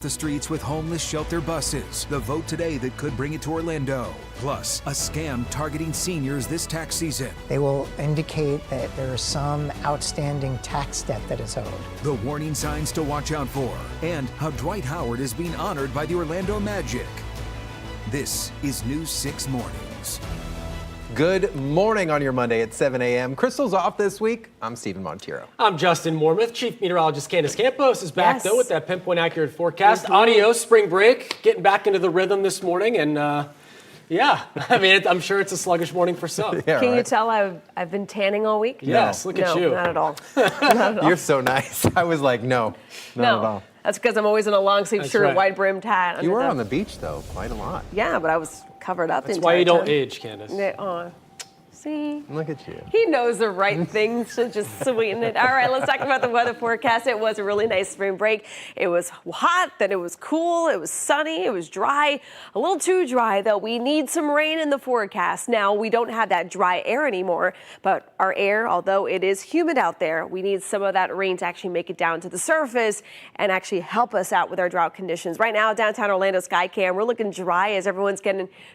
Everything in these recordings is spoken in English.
The streets with homeless shelter buses. The vote today that could bring it to Orlando. Plus, a scam targeting seniors this tax season. They will indicate that there is some outstanding tax debt that is owed. The warning signs to watch out for. And how Dwight Howard is being honored by the Orlando Magic. This is News 6 Mornings. Good morning on your Monday at 7 a.m. Crystal's off this week. I'm Stephen Montiero. I'm Justin Mormouth. Chief Meteorologist Candace Campos is back, though, with that pinpoint accurate forecast. Adios, spring break. Getting back into the rhythm this morning. And, yeah, I mean, I'm sure it's a sluggish morning for some. Yeah, Can you tell I've been tanning all week? Yes, look at you. Not at all. Not at all. You're so nice. I was like, no, not at all. That's because I'm always in a long sleeve shirt, wide brimmed hat. You were on the beach, though, quite a lot. Yeah, but I was covered up. That's why you don't age, Candace. See? Look at you. He knows the right things to just sweeten it. All right, let's talk about the weather forecast. It was a really nice spring break. It was hot, then it was cool, it was sunny, it was dry. A little too dry, though. We need some rain in the forecast. Now, we don't have that dry air anymore, but our air, although it is humid out there, we need some of that rain to actually make it down to the surface and actually help us out with our drought conditions. Right now, downtown Orlando Skycam, we're looking dry as everyone's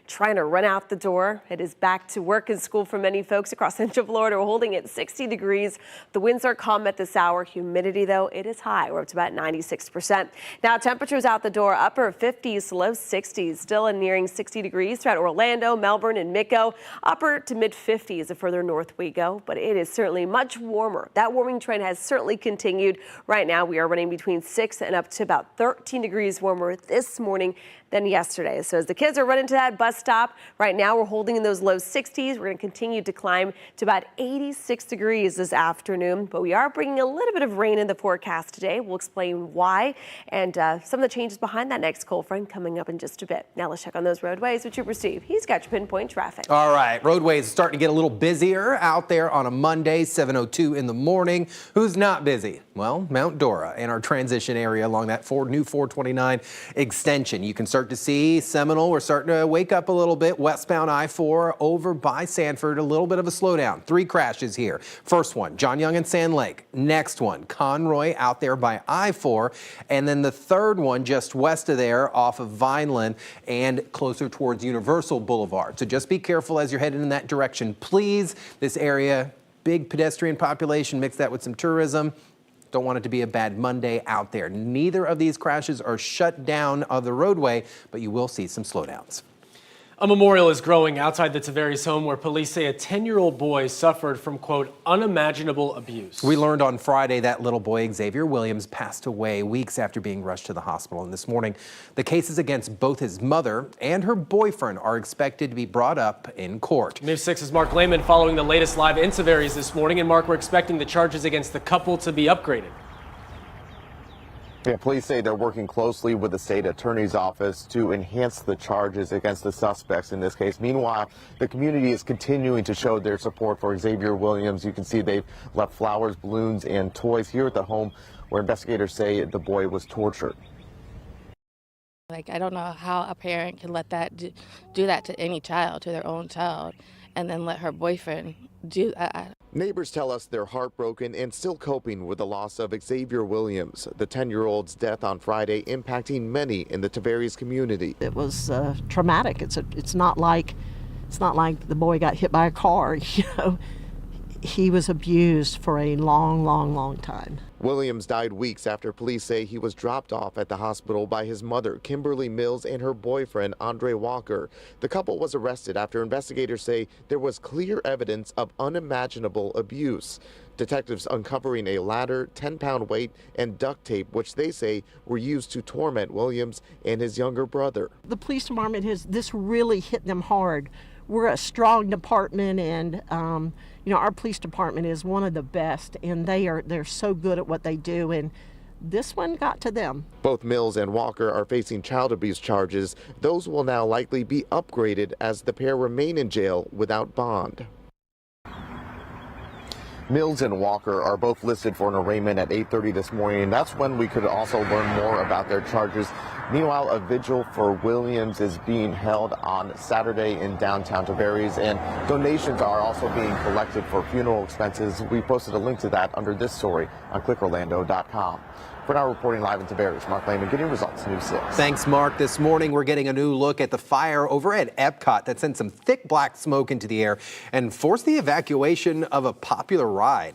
trying to run out the door. It is back to work and school for many folks across Central Florida. We're holding it 60 degrees. The winds are calm at this hour. Humidity, though, it is high. We're up to about 96%. Now, temperatures out the door, upper 50s to low 60s, still nearing 60 degrees throughout Orlando, Melbourne, and Mico. Upper to mid 50s the further north we go, but it is certainly much warmer. That warming trend has certainly continued. Right now, we are running between 6 and up to about 13 degrees warmer this morning than yesterday. So as the kids are running to that bus stop, right now we're holding in those low 60s. We're going to continue to climb to about 86 degrees this afternoon, but we are bringing a little bit of rain in the forecast today. We'll explain why and some of the changes behind that next cold front coming up in just a bit. Now let's check on those roadways with Trooper Steve. He's got your pinpoint traffic. All right, roadways starting to get a little busier out there on a Monday, 7:02 in the morning. Who's not busy? Well, Mount Dora and our transition area along that new 429 extension. You can start to see Seminole. We're starting to wake up a little bit. Westbound I-4 over by Sanford. A little bit of a slowdown. 3 crashes here. First one, John Young and Sand Lake. Next one, Conroy out there by I-4. And then the third one just west of there off of Vineland and closer towards Universal Boulevard. So just be careful as you're heading in that direction. Please, this area, big pedestrian population, mix that with some tourism. Don't want it to be a bad Monday out there. Neither of these crashes are shut down of the roadway, but you will see some slowdowns. A memorial is growing outside the Tavares home where police say a 10-year-old boy suffered from, quote, unimaginable abuse. We learned on Friday that little boy, Xavier Williams, passed away weeks after being rushed to the hospital. And this morning, the cases against both his mother and her boyfriend are expected to be brought up in court. News 6's Mark Lehman following the latest live in Tavares this morning. And Mark, we're expecting the charges against the couple to be upgraded. Yeah, police say they're working closely with the state attorney's office to enhance the charges against the suspects in this case. Meanwhile, the community is continuing to show their support for Xavier Williams. You can see they've left flowers, balloons, and toys here at the home where investigators say the boy was tortured. Like, I don't know how a parent can let that do that to any child, to their own child, and then let her boyfriend do that. Neighbors tell us they're heartbroken and still coping with the loss of Xavier Williams, the 10-year-old's death on Friday impacting many in the Tavares community. It was traumatic. It's not like the boy got hit by a car. You know, he was abused for a long time. Williams died weeks after police say he was dropped off at the hospital by his mother, Kimberly Mills, and her boyfriend, Andre Walker. The couple was arrested after investigators say there was clear evidence of unimaginable abuse. Detectives uncovering a ladder, 10-pound weight, and duct tape, which they say were used to torment Williams and his younger brother. The police department this really hit them hard. We're a strong department, and our police department is one of the best, and they're so good at what they do, and this one got to them. Both Mills and Walker are facing child abuse charges. Those will now likely be upgraded as the pair remain in jail without bond. Mills and Walker are both listed for an arraignment at 8:30 this morning. That's when we could also learn more about their charges. Meanwhile, a vigil for Williams is being held on Saturday in downtown Tavares, and donations are also being collected for funeral expenses. We posted a link to that under this story on clickorlando.com. For now, reporting live in Tiberias, Mark Lehman, getting results, News 6. Thanks, Mark. This morning, we're getting a new look at the fire over at Epcot that sent some thick black smoke into the air and forced the evacuation of a popular ride.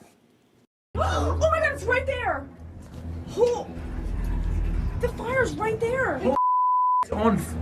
Oh my God, it's right there. Oh, the fire's right there. It's on fire.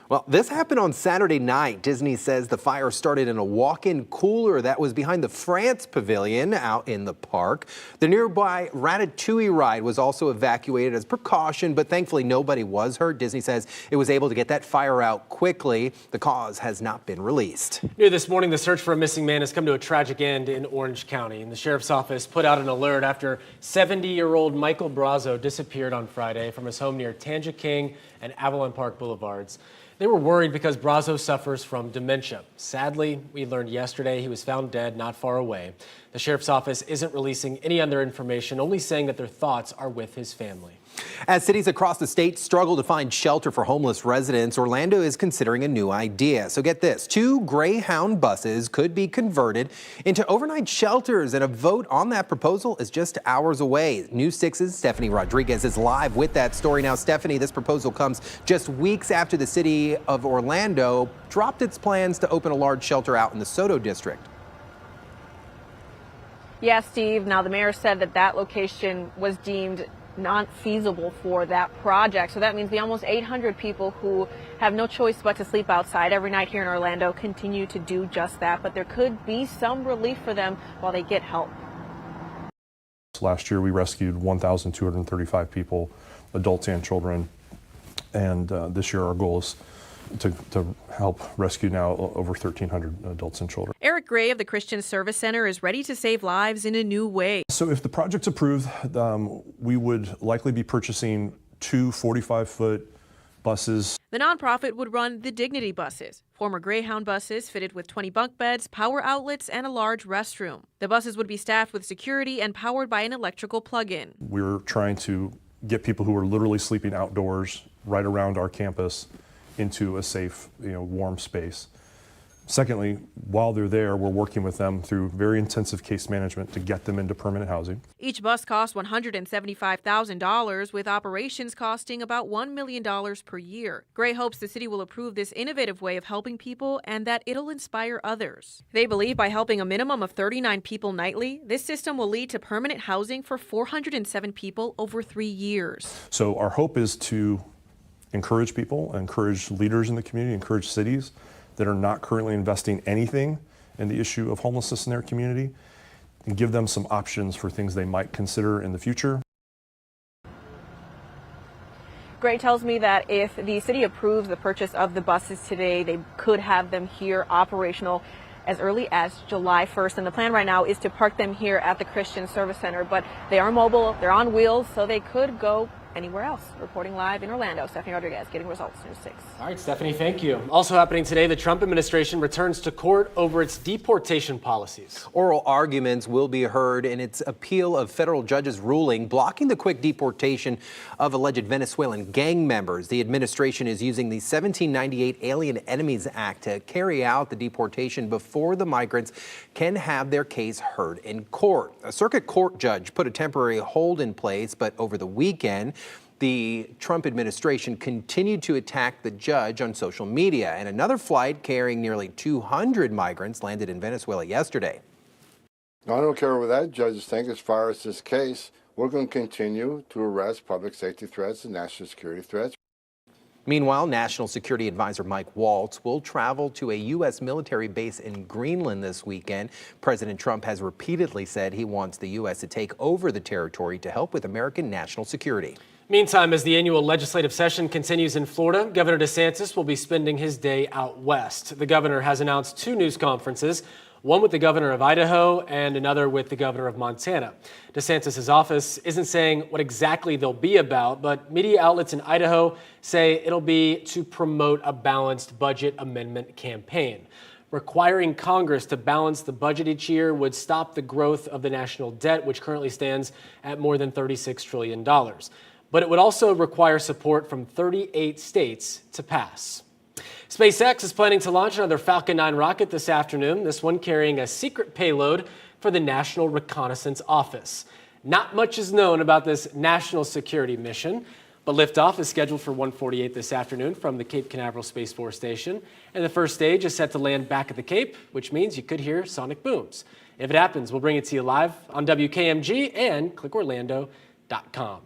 Well, this happened on Saturday night. Disney says the fire started in a walk-in cooler that was behind the France Pavilion out in the park. The nearby Ratatouille ride was also evacuated as precaution, but thankfully nobody was hurt. Disney says it was able to get that fire out quickly. The cause has not been released. New this morning, the search for a missing man has come to a tragic end in Orange County. And the sheriff's office put out an alert after 70-year-old Michael Brazo disappeared on Friday from his home near Tanja King and Avalon Park Boulevards. They were worried because Brazo suffers from dementia. Sadly, we learned yesterday he was found dead not far away. The sheriff's office isn't releasing any other information, only saying that their thoughts are with his family. As cities across the state struggle to find shelter for homeless residents, Orlando is considering a new idea. So get this, 2 Greyhound buses could be converted into overnight shelters, and a vote on that proposal is just hours away. News 6's Stephanie Rodriguez is live with that story. Now, Stephanie, this proposal comes just weeks after the city of Orlando dropped its plans to open a large shelter out in the Soto district. Yes, Steve. Now, the mayor said that location was deemed not feasible for that project. So that means the almost 800 people who have no choice but to sleep outside every night here in Orlando continue to do just that. But there could be some relief for them while they get help. Last year, we rescued 1,235 people, adults and children. And this year, our goal is to help rescue now over 1,300 adults and children. Eric Gray of the Christian Service Center is ready to save lives in a new way. So if the project's approved, we would likely be purchasing 2 45-foot buses. The nonprofit would run the Dignity buses, former Greyhound buses fitted with 20 bunk beds, power outlets, and a large restroom. The buses would be staffed with security and powered by an electrical plug-in. We're trying to get people who are literally sleeping outdoors right around our campus into a safe, warm space. Secondly, while they're there, we're working with them through very intensive case management to get them into permanent housing. Each bus costs $175,000, with operations costing about $1 million per year. Gray hopes the city will approve this innovative way of helping people and that it'll inspire others. They believe by helping a minimum of 39 people nightly, this system will lead to permanent housing for 407 people over 3 years. So our hope is to encourage people, encourage leaders in the community, encourage cities that are not currently investing anything in the issue of homelessness in their community, and give them some options for things they might consider in the future. Gray tells me that if the city approves the purchase of the buses today, they could have them here operational as early as July 1st. And the plan right now is to park them here at the Christian Service Center, but they are mobile, they're on wheels, so they could go anywhere else. Reporting live in Orlando, Stephanie Rodriguez, Getting Results, News 6. All right, Stephanie, thank you. Also happening today, the Trump administration returns to court over its deportation policies. Oral arguments will be heard in its appeal of federal judge's ruling blocking the quick deportation of alleged Venezuelan gang members. The administration is using the 1798 Alien Enemies Act to carry out the deportation before the migrants can have their case heard in court. A circuit court judge put a temporary hold in place, but over the weekend, the Trump administration continued to attack the judge on social media, and another flight carrying nearly 200 migrants landed in Venezuela yesterday. I don't care what that judge thinks as far as this case. We're going to continue to arrest public safety threats and national security threats. Meanwhile, National Security Advisor Mike Waltz will travel to a U.S. military base in Greenland this weekend. President Trump has repeatedly said he wants the U.S. to take over the territory to help with American national security. Meantime, as the annual legislative session continues in Florida, Governor DeSantis will be spending his day out west. The governor has announced 2 news conferences, one with the governor of Idaho and another with the governor of Montana. DeSantis' office isn't saying what exactly they'll be about, but media outlets in Idaho say it'll be to promote a balanced budget amendment campaign. Requiring Congress to balance the budget each year would stop the growth of the national debt, which currently stands at more than $36 trillion. But it would also require support from 38 states to pass. SpaceX is planning to launch another Falcon 9 rocket this afternoon, this one carrying a secret payload for the National Reconnaissance Office. Not much is known about this national security mission, but liftoff is scheduled for 1:48 this afternoon from the Cape Canaveral Space Force Station, and the first stage is set to land back at the Cape, which means you could hear sonic booms. If it happens, we'll bring it to you live on WKMG and clickorlando.com.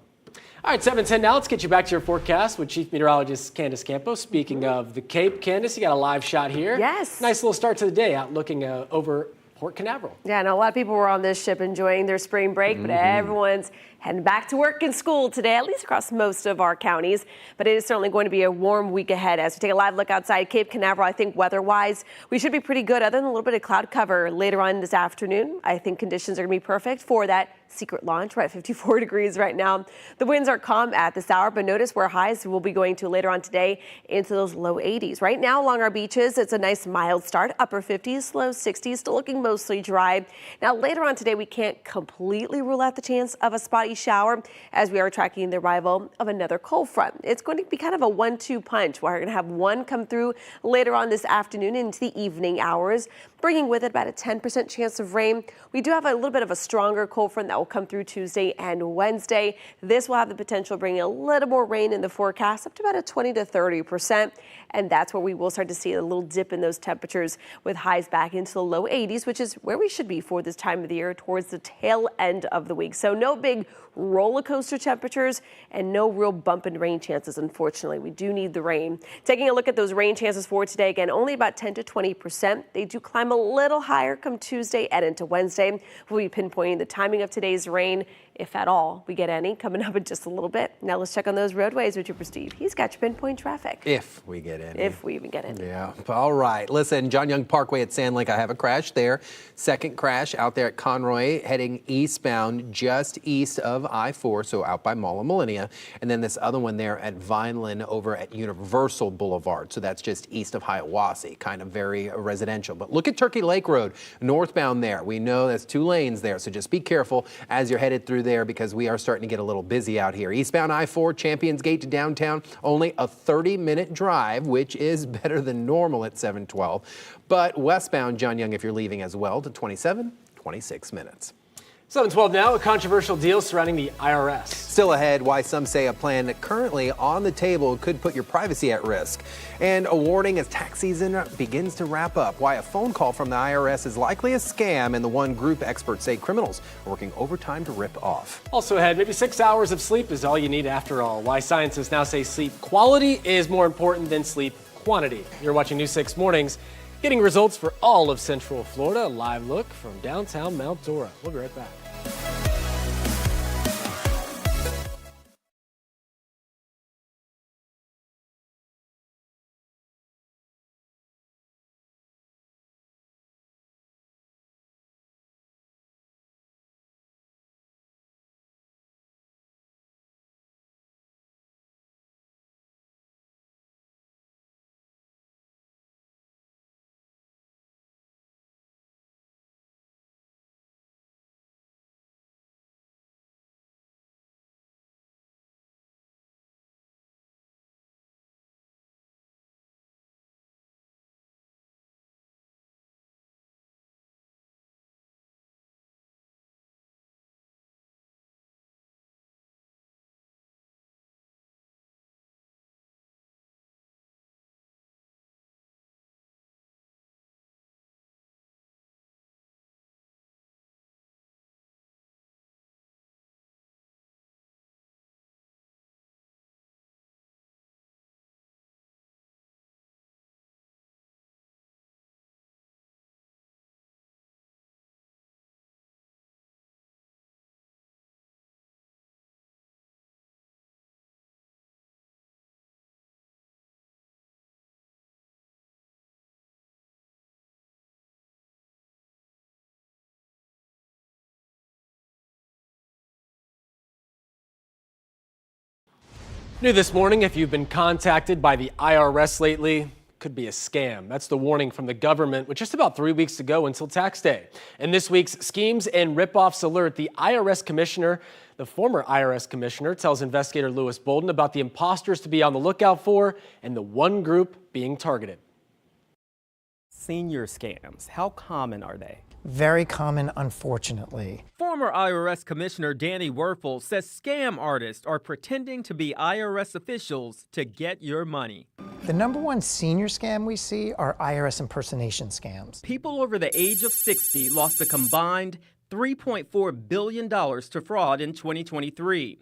All right, 7:10 now. Let's get you back to your forecast with Chief Meteorologist Candace Campos. Speaking of the Cape, Candace, you got a live shot here. Yes. Nice little start to the day out looking over Port Canaveral. Yeah, and a lot of people were on this ship enjoying their spring break, but everyone's heading back to work and school today, at least across most of our counties. But it is certainly going to be a warm week ahead. As we take a live look outside Cape Canaveral, I think weather-wise, we should be pretty good other than a little bit of cloud cover later on this afternoon. I think conditions are going to be perfect for that secret launch. We're at 54 degrees right now. The winds are calm at this hour, but notice where highs will be going to later on today into those low 80s. Right now along our beaches, it's a nice mild start, upper 50s, low 60s, still looking mostly dry. Now later on today, we can't completely rule out the chance of a spotty shower as we are tracking the arrival of another cold front. It's going to be kind of a 1-2 punch. We're going to have one come through later on this afternoon into the evening hours, bringing with it about a 10% chance of rain. We do have a little bit of a stronger cold front that will come through Tuesday and Wednesday. This will have the potential of bringing a little more rain in the forecast, up to about a 20 to 30%. And that's where we will start to see a little dip in those temperatures with highs back into the low 80s, which is where we should be for this time of the year towards the tail end of the week. So no big roller coaster temperatures and no real bump and rain chances, unfortunately. We do need the rain. Taking a look at those rain chances for today, again, only about 10 to 20%. They do climb a little higher come Tuesday and into Wednesday. We'll be pinpointing the timing of today's rain, if at all we get any, coming up in just a little bit. Now let's check on those roadways with Trooper Steve. He's got your pinpoint traffic. If we get any. If we even get any. Yeah. All right. Listen, John Young Parkway at Sand Lake, I have a crash there. Second crash out there at Conroy, heading eastbound just east of I-4, so out by Mall of Millennia. And then this other one there at Vineland over at Universal Boulevard. So that's just east of Hiawassee, kind of very residential. But look at Turkey Lake Road, northbound there. We know that's 2 lanes there, so just be careful as you're headed through there because we are starting to get a little busy out here. Eastbound I-4, Champions Gate to downtown, only a 30-minute drive, which is better than normal at 712. But westbound, John Young, if you're leaving as well, to 26 minutes. 7:12 now, a controversial deal surrounding the IRS. Still ahead, why some say a plan currently on the table could put your privacy at risk. And a warning as tax season begins to wrap up, why a phone call from the IRS is likely a scam, and the one group experts say criminals are working overtime to rip off. Also ahead, maybe 6 hours of sleep is all you need after all. Why scientists now say sleep quality is more important than sleep quantity. You're watching News 6 Mornings. Getting results for all of Central Florida. A live look from downtown Mount Dora. We'll be right back. New this morning, if you've been contacted by the IRS lately, could be a scam. That's the warning from the government with just about 3 weeks to go until tax day. In this week's Schemes and Ripoffs Alert, the IRS commissioner, the former IRS commissioner, tells investigator Lewis Bolden about the imposters to be on the lookout for and the one group being targeted. Senior scams, how common are they? Very common, unfortunately. Former IRS Commissioner Danny Werfel says scam artists are pretending to be IRS officials to get your money. The number one senior scam we see are IRS impersonation scams. People over the age of 60 lost a combined $3.4 billion to fraud in 2023.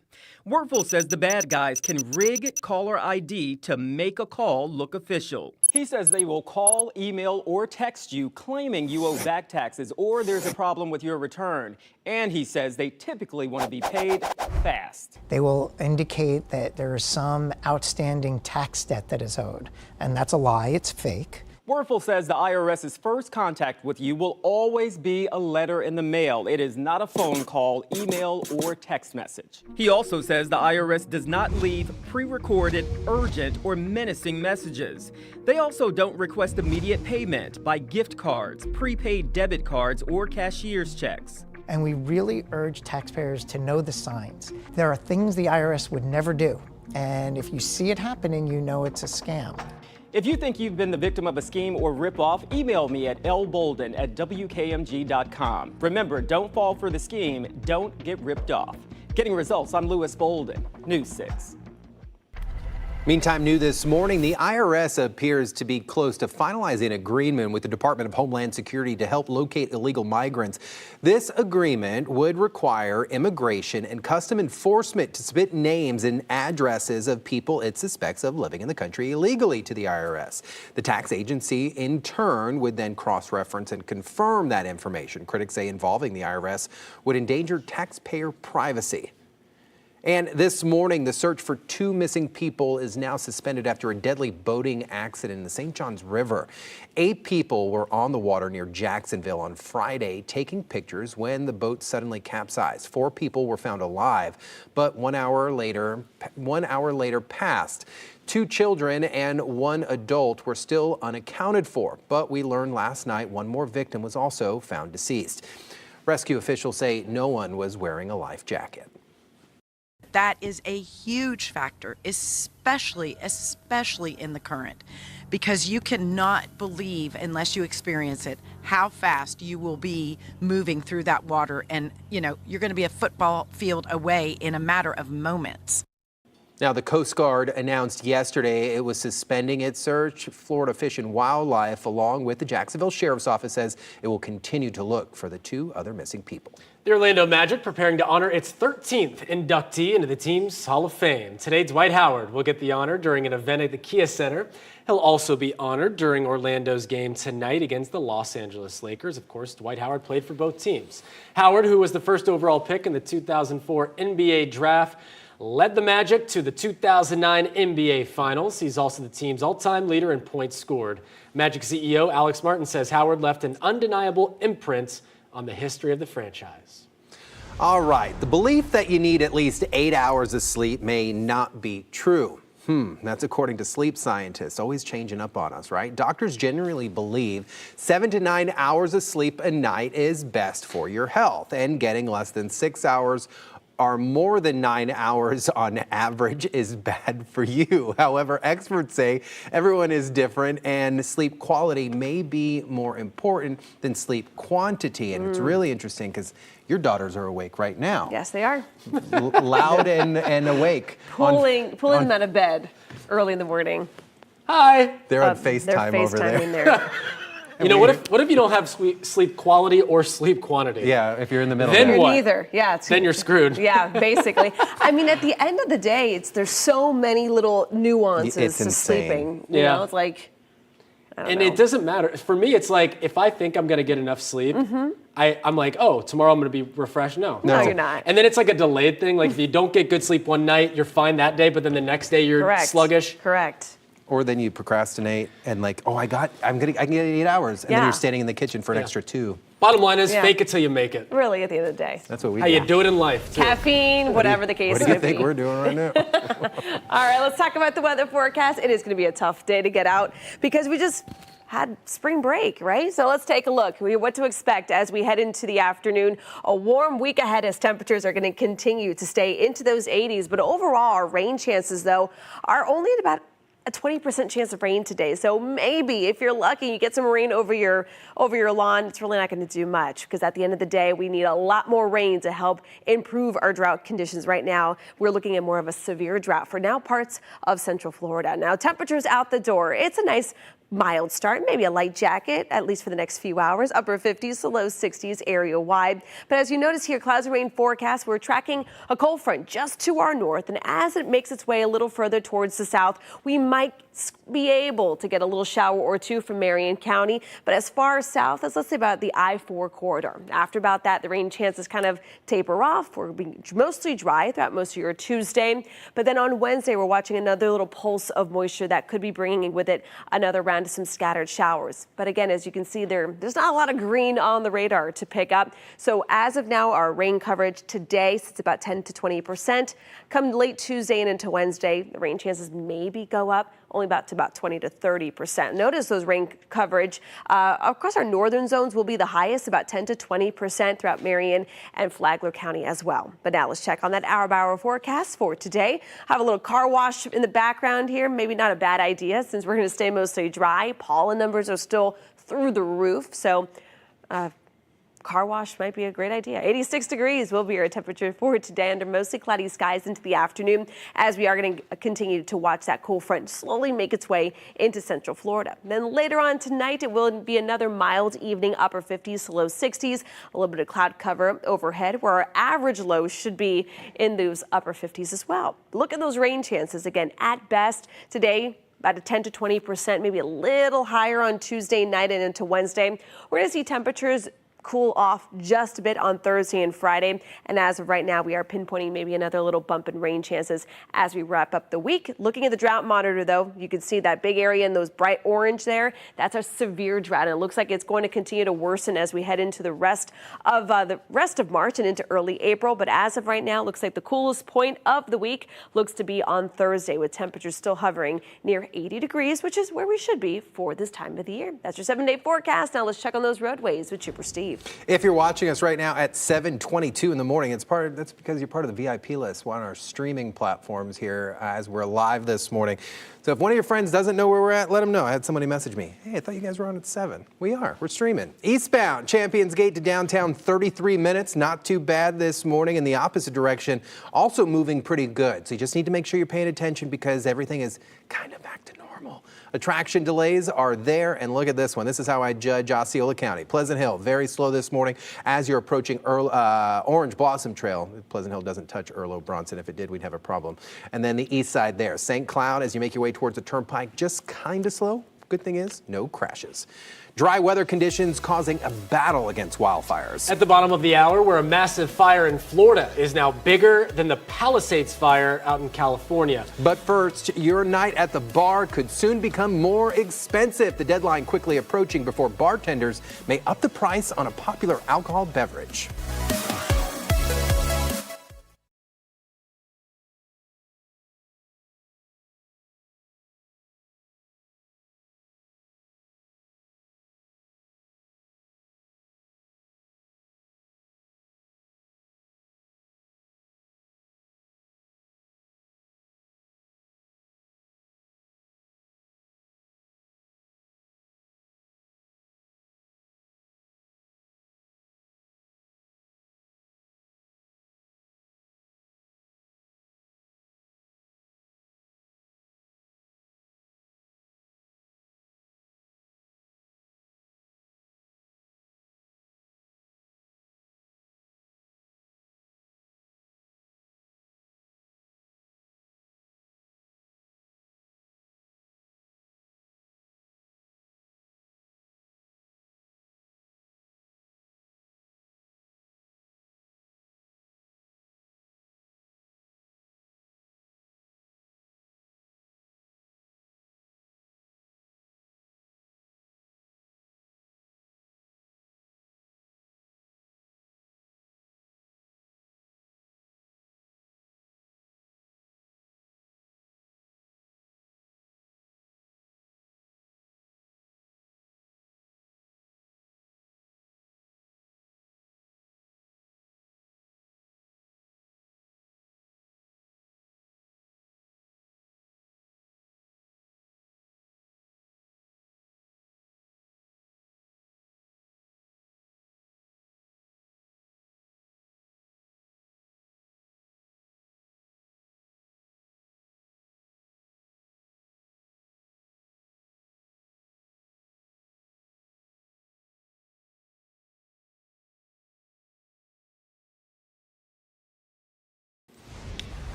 Werfel says the bad guys can rig caller ID to make a call look official. He says they will call, email, or text you claiming you owe back taxes or there's a problem with your return. And he says they typically want to be paid fast. They will indicate that there is some outstanding tax debt that is owed, and that's a lie, it's fake. Werfel says the IRS's first contact with you will always be a letter in the mail. It is not a phone call, email, or text message. He also says the IRS does not leave pre-recorded, urgent, or menacing messages. They also don't request immediate payment by gift cards, prepaid debit cards, or cashier's checks. And we really urge taxpayers to know the signs. There are things the IRS would never do, and if you see it happening, you know it's a scam. If you think you've been the victim of a scheme or ripoff, email me at lbolden@wkmg.com. Remember, don't fall for the scheme. Don't get ripped off. Getting results, I'm Louis Bolden, News 6. Meantime, new this morning, the IRS appears to be close to finalizing an agreement with the Department of Homeland Security to help locate illegal migrants. This agreement would require Immigration and Custom Enforcement to submit names and addresses of people it suspects of living in the country illegally to the IRS. The tax agency, in turn, would then cross-reference and confirm that information. Critics say involving the IRS would endanger taxpayer privacy. And this morning, the search for 2 missing people is now suspended after a deadly boating accident in the St. Johns River. 8 people were on the water near Jacksonville on Friday taking pictures when the boat suddenly capsized. 4 people were found alive, but 1 hour later passed. 2 children and 1 adult were still unaccounted for, but we learned last night 1 more victim was also found deceased. Rescue officials say no one was wearing a life jacket. That is a huge factor, especially in the current, because you cannot believe, unless you experience it, how fast you will be moving through that water. And, you know, you're going to be a football field away in a matter of moments. Now, the Coast Guard announced yesterday it was suspending its search. Florida Fish and Wildlife, along with the Jacksonville Sheriff's Office, says it will continue to look for the 2 other missing people. The Orlando Magic preparing to honor its 13th inductee into the team's Hall of Fame. Today, Dwight Howard will get the honor during an event at the Kia Center. He'll also be honored during Orlando's game tonight against the Los Angeles Lakers. Of course, Dwight Howard played for both teams. Howard, who was the first overall pick in the 2004 NBA Draft, led the Magic to the 2009 NBA Finals. He's also the team's all-time leader in points scored. Magic CEO Alex Martin says Howard left an undeniable imprint on the history of the franchise. All right, the belief that you need at least 8 hours of sleep may not be true. That's according to sleep scientists, always changing up on us, right? Doctors generally believe 7 to 9 hours of sleep a night is best for your health, and getting less than 6 hours or more than 9 hours on average is bad for you. However, experts say everyone is different and sleep quality may be more important than sleep quantity. And it's really interesting because your daughters are awake right now. Yes, they are. Loud and awake. Pulling them out of bed early in the morning. Hi. They're on FaceTime over there. You know, what if you don't have sleep quality or sleep quantity? Yeah, if you're in the middle. Then there. what? Neither. Yeah. Then you're screwed. Yeah, basically. I mean, at the end of the day, there's so many little nuances to sleeping. You know, it's like, I don't know. It doesn't matter. For me, it's like, if I think I'm going to get enough sleep, I'm like, oh, tomorrow I'm going to be refreshed. No, you're not. And then it's like a delayed thing. Like if you don't get good sleep one night, you're fine that day, but then the next day you're sluggish. Correct. Or then you procrastinate and like, oh, I can get 8 hours. And then you're standing in the kitchen for an extra 2. Bottom line is fake it till you make it. Really, at the end of the day. That's what we do. How you do it in life, too. Caffeine, whatever the case may be. What do you think we're doing right now? All right, let's talk about the weather forecast. It is going to be a tough day to get out because we just had spring break, right? So let's take a look. What to expect as we head into the afternoon. A warm week ahead as temperatures are going to continue to stay into those 80s. But overall, our rain chances, though, are only at about a 20% chance of rain today. So maybe if you're lucky, you get some rain over your lawn. It's really not going to do much because at the end of the day, we need a lot more rain to help improve our drought conditions. Right now, we're looking at more of a severe drought for now parts of Central Florida. Now, temperatures out the door. It's a nice mild start, maybe a light jacket, at least for the next few hours. Upper 50s to low 60s area wide. But as you notice here, clouds and rain forecast, we're tracking a cold front just to our north. And as it makes its way a little further towards the south, we might be able to get a little shower or two from Marion County. But as far south as, let's say, about the I-4 corridor. After about that, the rain chances kind of taper off. We're being mostly dry throughout most of your Tuesday. But then on Wednesday, we're watching another little pulse of moisture that could be bringing with it another round of some scattered showers. But again, as you can see there's not a lot of green on the radar to pick up. So as of now, our rain coverage today sits about 10 to 20%. Come late Tuesday and into Wednesday, the rain chances maybe go up only about 20 to 30%. Notice those rain coverage across our northern zones will be the highest, about 10 to 20% throughout Marion and Flagler County as well. But now let's check on that hour-by-hour forecast for today. I have a little car wash in the background here. Maybe not a bad idea since we're going to stay mostly dry. Pollen numbers are still through the roof, so car wash might be a great idea. 86 degrees will be your temperature for today under mostly cloudy skies into the afternoon as we are going to continue to watch that cool front slowly make its way into Central Florida. Then later on tonight, it will be another mild evening, upper 50s to low 60s, a little bit of cloud cover overhead where our average lows should be in those upper 50s as well. Look at those rain chances again at best today. About a 10 to 20%, maybe a little higher on Tuesday night and into Wednesday. We're going to see temperatures cool off just a bit on Thursday and Friday. And as of right now, we are pinpointing maybe another little bump in rain chances as we wrap up the week. Looking at the drought monitor, though, you can see that big area in those bright orange there. That's a severe drought. And it looks like it's going to continue to worsen as we head into the rest of March and into early April. But as of right now, it looks like the coolest point of the week looks to be on Thursday with temperatures still hovering near 80 degrees, which is where we should be for this time of the year. That's your 7-day forecast. Now let's check on those roadways with Chipper Steve. If you're watching us right now at 7:22 in the morning, that's because you're part of the VIP list on our streaming platforms here as we're live this morning. So if one of your friends doesn't know where we're at, let them know. I had somebody message me. Hey, I thought you guys were on at 7. We are. We're streaming. Eastbound, Champions Gate to downtown, 33 minutes. Not too bad this morning. In the opposite direction, also moving pretty good. So you just need to make sure you're paying attention because everything is kind of back to normal. Attraction delays are there, and look at this one. This is how I judge Osceola County. Pleasant Hill, very slow this morning as you're approaching Orange Blossom Trail. Pleasant Hill doesn't touch Earl Bronson. If it did, we'd have a problem. And then the east side there. St. Cloud, as you make your way towards the turnpike, just kind of slow. Good thing is, no crashes. Dry weather conditions causing a battle against wildfires. At the bottom of the hour, where a massive fire in Florida is now bigger than the Palisades fire out in California. But first, your night at the bar could soon become more expensive. The deadline quickly approaching before bartenders may up the price on a popular alcohol beverage.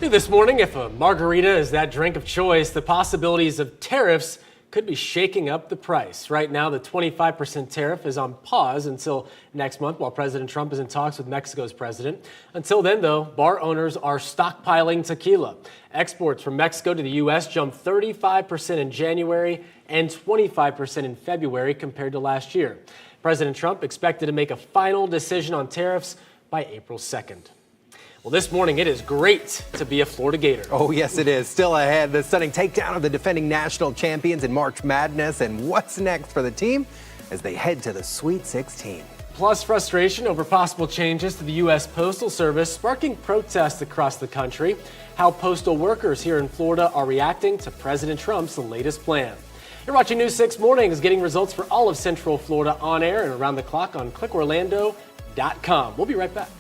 This morning, if a margarita is that drink of choice, the possibilities of tariffs could be shaking up the price. Right now, the 25% tariff is on pause until next month while President Trump is in talks with Mexico's president. Until then, though, bar owners are stockpiling tequila. Exports from Mexico to the U.S. jumped 35% in January and 25% in February compared to last year. President Trump expected to make a final decision on tariffs by April 2nd. Well, this morning, it is great to be a Florida Gator. Oh, yes, it is. Still ahead, the stunning takedown of the defending national champions in March Madness. And what's next for the team as they head to the Sweet 16? Plus, frustration over possible changes to the U.S. Postal Service sparking protests across the country. How postal workers here in Florida are reacting to President Trump's latest plan. You're watching News 6 Mornings, getting results for all of Central Florida on air and around the clock on clickorlando.com. We'll be right back.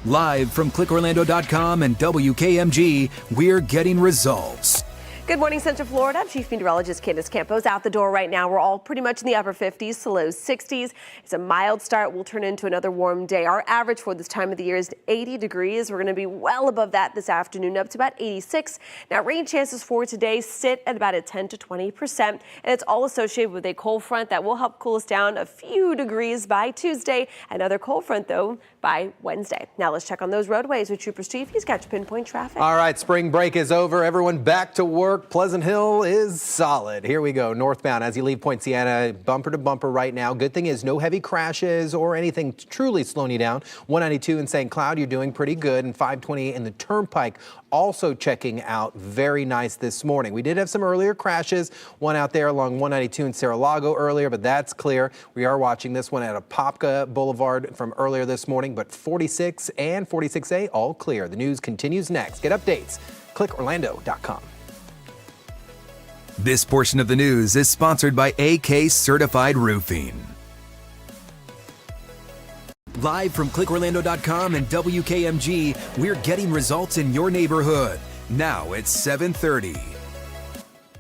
Live from clickorlando.com and WKMG, we're getting results. Good morning, Central Florida. I'm Chief Meteorologist Candace Campos out the door right now. We're all pretty much in the upper 50s to low 60s. It's a mild start. We'll turn into another warm day. Our average for this time of the year is 80 degrees. We're going to be well above that this afternoon, up to about 86. Now, rain chances for today sit at about a 10 to 20%, and it's all associated with a cold front that will help cool us down a few degrees by Tuesday. Another cold front, though, by Wednesday. Now, let's check on those roadways with Trooper Steve. He's got your pinpoint traffic. All right, spring break is over. Everyone back to work. Pleasant Hill is solid. Here we go. Northbound as you leave Point Siena, bumper to bumper right now. Good thing is no heavy crashes or anything truly slowing you down. 192 in St. Cloud, you're doing pretty good. And 520 in the Turnpike also checking out very nice this morning. We did have some earlier crashes. One out there along 192 in Cerro Lago earlier, but that's clear. We are watching this one at Apopka Boulevard from earlier this morning, but 46 and 46A all clear. The news continues next. Get updates. ClickOrlando.com. This portion of the news is sponsored by AK Certified Roofing. Live from clickorlando.com and WKMG, we're getting results in your neighborhood. Now it's 7:30.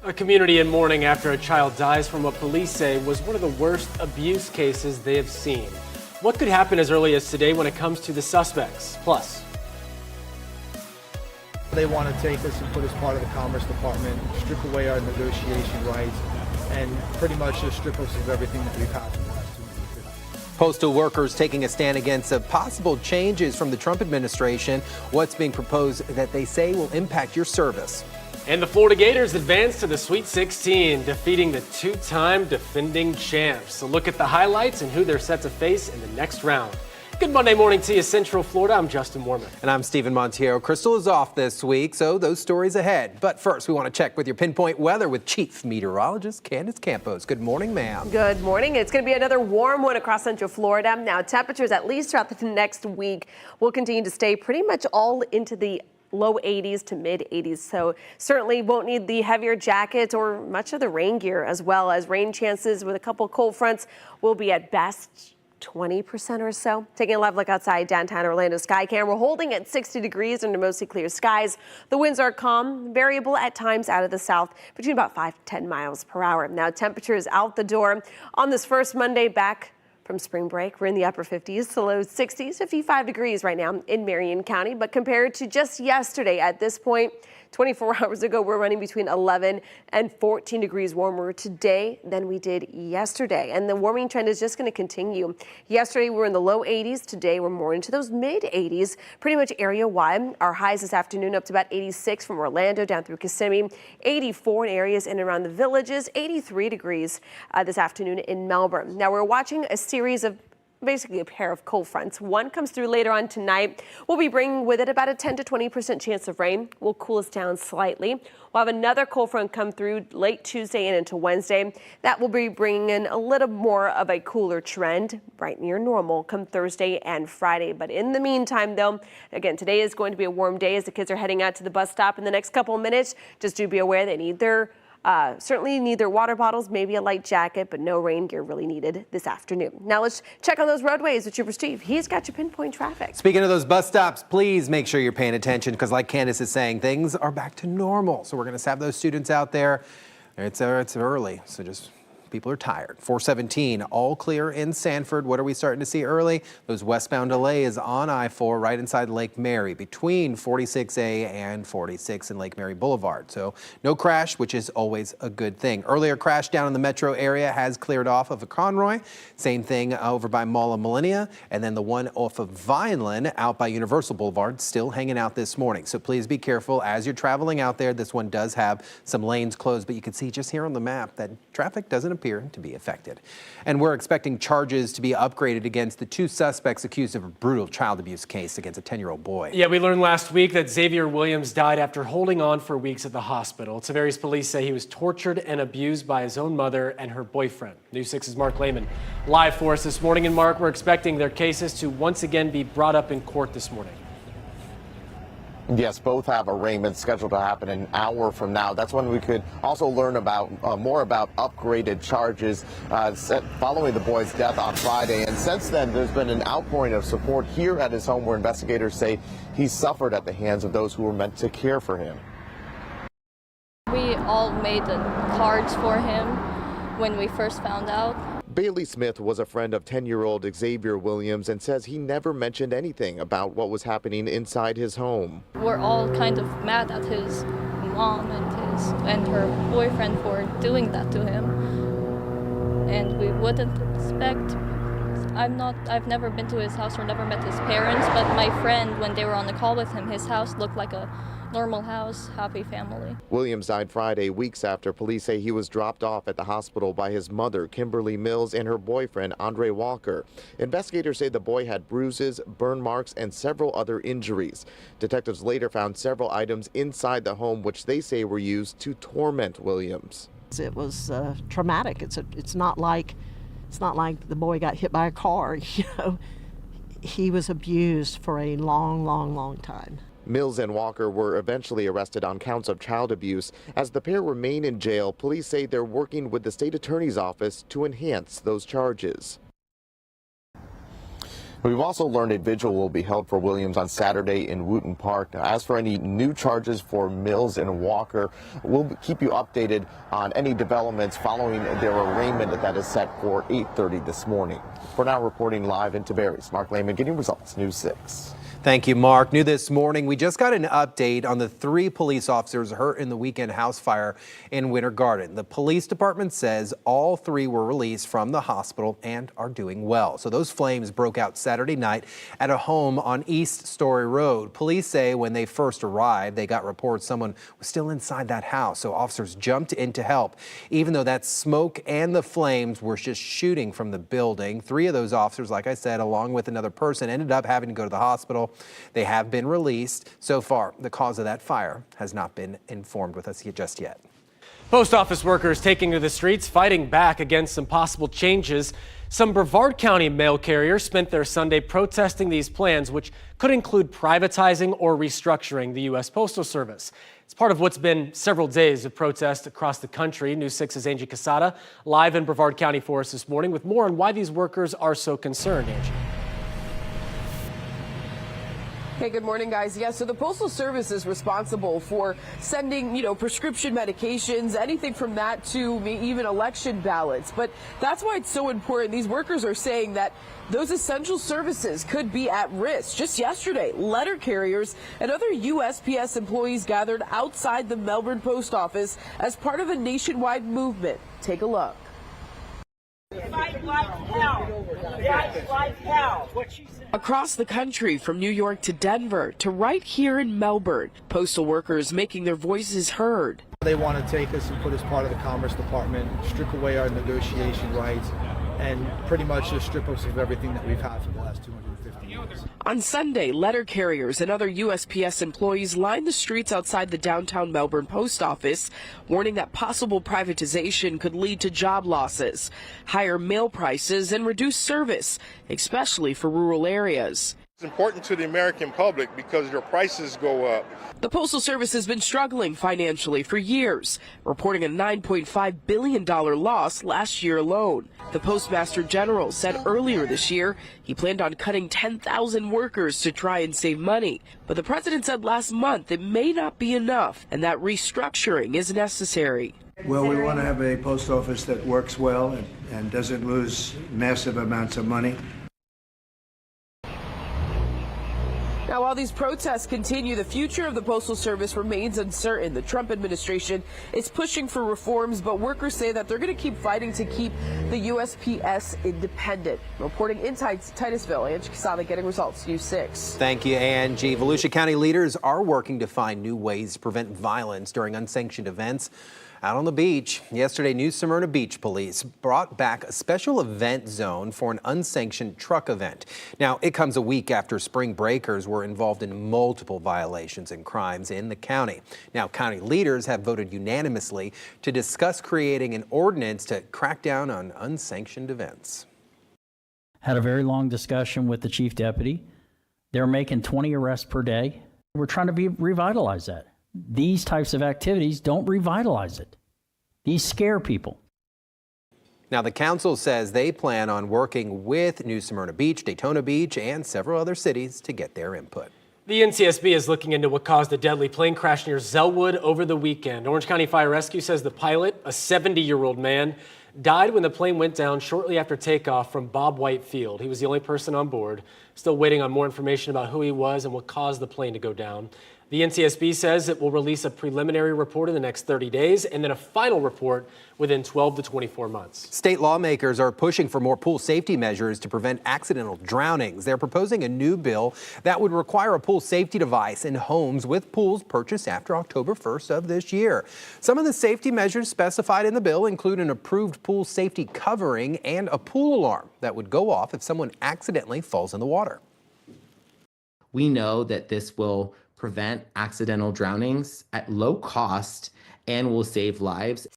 A community in mourning after a child dies from what police say was one of the worst abuse cases they have seen. what could happen as early as today when it comes to the suspects? Plus. They want to take us and put us part of the Commerce Department, strip away our negotiation rights, and pretty much just strip us of everything that we've had for the last 2 years. Postal workers taking a stand against possible changes from the Trump administration. What's being proposed that they say will impact your service. And the Florida Gators advance to the Sweet 16, defeating the two-time defending champs. So look at the highlights and who they're set to face in the next round. Good Monday morning to you, Central Florida. I'm Justin Warman. And I'm Stephen Montiero. Crystal is off this week, so those stories ahead. But first, we want to check with your pinpoint weather with Chief Meteorologist Candace Campos. Good morning, ma'am. Good morning. It's going to be another warm one across Central Florida. Now, temperatures, at least throughout the next week, will continue to stay pretty much all into the low 80s to mid 80s. So certainly won't need the heavier jackets or much of the rain gear, as well as rain chances with a couple cold fronts will be at best 20% or so. Taking a live look outside downtown Orlando Skycam, we're holding at 60 degrees under mostly clear skies. The winds are calm, variable at times out of the south, between about 5 to 10 miles per hour. Now temperatures out the door on this first Monday back from spring break. We're in the upper 50s to low 60s, 55 degrees right now in Marion County. But compared to just yesterday at this point, 24 hours ago, we're running between 11 and 14 degrees warmer today than we did yesterday. And the warming trend is just going to continue. Yesterday, we were in the low 80s. Today, we're more into those mid 80s, pretty much area wide. Our highs this afternoon up to about 86 from Orlando down through Kissimmee, 84 in areas in and around the villages, 83 degrees this afternoon in Melbourne. Now, we're watching a series of basically a pair of cold fronts. One comes through later on tonight. We'll be bringing with it about a 10 to 20% chance of rain. Will cool us down slightly. We'll have another cold front come through late Tuesday and into Wednesday. That will be bringing in a little more of a cooler trend, right near normal, come Thursday and Friday. But in the meantime, though, again, today is going to be a warm day as the kids are heading out to the bus stop in the next couple of minutes. Just do be aware they need their certainly need their water bottles, maybe a light jacket, but no rain gear really needed this afternoon. Now let's check on those roadways with Trooper Steve. He's got your pinpoint traffic. Speaking of those bus stops, please make sure you're paying attention because like Candace is saying, things are back to normal. So we're going to have those students out there. It's early, so just people are tired. 417, all clear in Sanford. What are we starting to see early? Those westbound delays on I-4 right inside Lake Mary between 46A and 46 and Lake Mary Boulevard. So no crash, which is always a good thing. Earlier crash down in the metro area has cleared off of a Conroy. Same thing over by Mall of Millennia. And then the one off of Vineland out by Universal Boulevard still hanging out this morning. So please be careful as you're traveling out there. This one does have some lanes closed, but you can see just here on the map that traffic doesn't appear to be affected. And we're expecting charges to be upgraded against the two suspects accused of a brutal child abuse case against a 10-year-old boy. Yeah, we learned last week that Xavier Williams died after holding on for weeks at the hospital. Tavares police say he was tortured and abused by his own mother and her boyfriend. News 6's Mark Lehman live for us this morning. And Mark, we're expecting their cases to once again be brought up in court this morning. Yes, both have arraignments scheduled to happen an hour from now. That's when we could also learn about more about upgraded charges following the boy's death on Friday. And since then, there's been an outpouring of support here at his home where investigators say he suffered at the hands of those who were meant to care for him. We all made the cards for him when we first found out. Bailey Smith was a friend of 10-year-old Xavier Williams and says he never mentioned anything about what was happening inside his home. We're all kind of mad at his mom and her boyfriend for doing that to him. And we wouldn't expect. I've never been to his house or never met his parents, but my friend, when they were on the call with him, his house looked like a normal house, happy family. Williams died Friday, weeks after police say he was dropped off at the hospital by his mother, Kimberly Mills, and her boyfriend, Andre Walker. Investigators say the boy had bruises, burn marks, and several other injuries. Detectives later found several items inside the home which they say were used to torment Williams. It was traumatic. It's not like the boy got hit by a car. You know, he was abused for a long time. Mills and Walker were eventually arrested on counts of child abuse. As the pair remain in jail, police say they're working with the state attorney's office to enhance those charges. We've also learned a vigil will be held for Williams on Saturday in Wooten Park. Now, as for any new charges for Mills and Walker, we'll keep you updated on any developments following their arraignment that is set for 8:30 this morning. For now, reporting live in Tiberias, Mark Lehman, getting results, News 6. Thank you, Mark. New this morning, we just got an update on the 3 police officers hurt in the weekend house fire in Winter Garden. The police department says all 3 were released from the hospital and are doing well. So those flames broke out Saturday night at a home on East Story Road. Police say when they first arrived, they got reports someone was still inside that house. So officers jumped in to help, even though that smoke and the flames were just shooting from the building. 3 of those officers, like I said, along with another person, ended up having to go to the hospital. They have been released. So far, the cause of that fire has not been informed with us just yet. Post office workers taking to the streets, fighting back against some possible changes. Some Brevard County mail carriers spent their Sunday protesting these plans, which could include privatizing or restructuring the U.S. Postal Service. It's part of what's been several days of protest across the country. News 6's Angie Casada live in Brevard County for us this morning with more on why these workers are so concerned. Angie. Hey, good morning, guys. Yeah, so the Postal Service is responsible for sending, prescription medications, anything from that to even election ballots. But that's why it's so important. These workers are saying that those essential services could be at risk. Just yesterday, letter carriers and other USPS employees gathered outside the Melbourne post office as part of a nationwide movement. Take a look. Fight like hell. Fight like hell. Across the country, from New York to Denver to right here in Melbourne, postal workers making their voices heard. They want to take us and put us part of the Commerce Department, strip away our negotiation rights, and pretty much just strip us of everything that we've had for the last 250 years. On Sunday, letter carriers and other USPS employees lined the streets outside the downtown Melbourne post office, warning that possible privatization could lead to job losses, higher mail prices, and reduced service, especially for rural areas. It's important to the American public because their prices go up. The Postal Service has been struggling financially for years, reporting a $9.5 billion loss last year alone. The Postmaster General said earlier this year he planned on cutting 10,000 workers to try and save money. But the president said last month it may not be enough and that restructuring is necessary. Well, we want to have a post office that works well and doesn't lose massive amounts of money. Now, while these protests continue, the future of the Postal Service remains uncertain. The Trump administration is pushing for reforms, but workers say that they're going to keep fighting to keep the USPS independent. Reporting in Titusville, Angie Casada, getting results, News 6. Thank you, Angie. Volusia County leaders are working to find new ways to prevent violence during unsanctioned events. Out on the beach, yesterday, New Smyrna Beach Police brought back a special event zone for an unsanctioned truck event. Now, it comes a week after spring breakers were involved in multiple violations and crimes in the county. Now, county leaders have voted unanimously to discuss creating an ordinance to crack down on unsanctioned events. Had a very long discussion with the chief deputy. They're making 20 arrests per day. We're trying to revitalize that. These types of activities don't revitalize it. These scare people. Now, the council says they plan on working with New Smyrna Beach, Daytona Beach, and several other cities to get their input. The NCSB is looking into what caused a deadly plane crash near Zellwood over the weekend. Orange County Fire Rescue says the pilot, a 70-year-old man, died when the plane went down shortly after takeoff from Bob White Field. He was the only person on board. Still waiting on more information about who he was and what caused the plane to go down. The NCSB says it will release a preliminary report in the next 30 days and then a final report within 12 to 24 months. State lawmakers are pushing for more pool safety measures to prevent accidental drownings. They're proposing a new bill that would require a pool safety device in homes with pools purchased after October 1st of this year. Some of the safety measures specified in the bill include an approved pool safety covering and a pool alarm that would go off if someone accidentally falls in the water. We know that this will prevent accidental drownings at low cost and will save lives.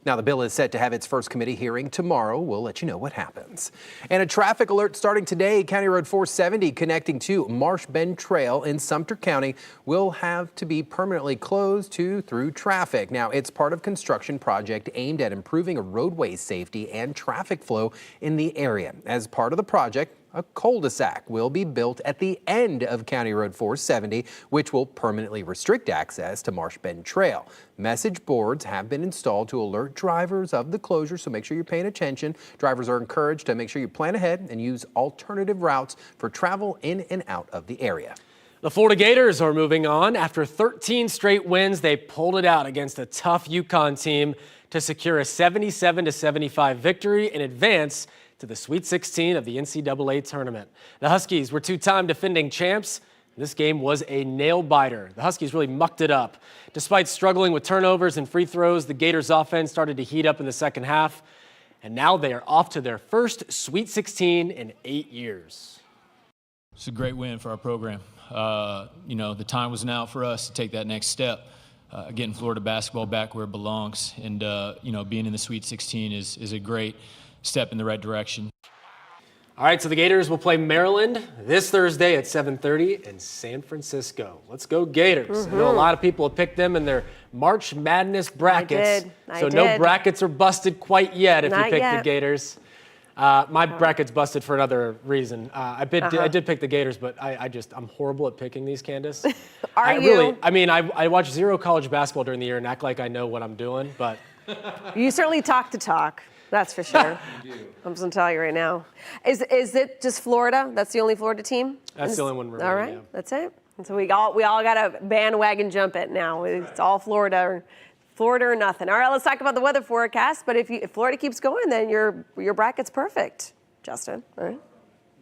Now, the bill is set to have its first committee hearing tomorrow. We'll let you know what happens. And a traffic alert starting today. County Road 470 connecting to Marsh Bend Trail in Sumter County will have to be permanently closed to through traffic. Now, it's part of a construction project aimed at improving roadway safety and traffic flow in the area. As part of the project, A cul-de-sac will be built at the end of County Road 470, which will permanently restrict access to Marsh Bend Trail. Message boards have been installed to alert drivers of the closure, so make sure you're paying attention. Drivers are encouraged to make sure you plan ahead and use alternative routes for travel in and out of the area. The Florida Gators are moving on. After 13 straight wins, they pulled it out against a tough UConn team to secure a 77-75 victory and advance to the Sweet 16 of the NCAA tournament. The Huskies were two-time defending champs. This game was a nail-biter. The Huskies really mucked it up. Despite struggling with turnovers and free throws, the Gators' offense started to heat up in the second half, and now they are off to their first Sweet 16 in 8 years. It's a great win for our program. The time was now for us to take that next step, getting Florida basketball back where it belongs. And, being in the Sweet 16 is a great step in the right direction. All right, so the Gators will play Maryland this Thursday at 7:30 in San Francisco. Let's go Gators. I know a lot of people have picked them in their March Madness brackets. I So did. no brackets are busted quite yet if Not you picked yet. the Gators. My bracket's busted for another reason. I did pick the Gators, but I'm horrible at picking these, Candace. Are you? I watch zero college basketball during the year and act like I know what I'm doing, but You certainly talk the talk. That's for sure. I'm just gonna tell you right now. Is it just Florida? That's the only Florida team? That's the only one we're All right, yeah. that's it. And so we all got a bandwagon jump it now. It's all Florida or nothing. All right, let's talk about the weather forecast. But if Florida keeps going, then your bracket's perfect, Justin. All right.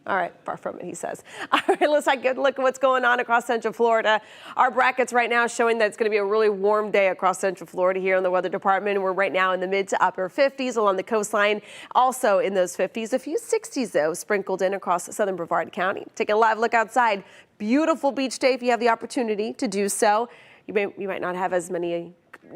All right, far from it, he says. All right, let's take a good look at what's going on across Central Florida. Our brackets right now showing that it's going to be a really warm day across Central Florida here in the Weather Department. We're right now in the mid to upper 50s along the coastline. Also in those 50s, a few 60s, though, sprinkled in across southern Brevard County. Take a live look outside. Beautiful beach day if you have the opportunity to do so. You might not have as many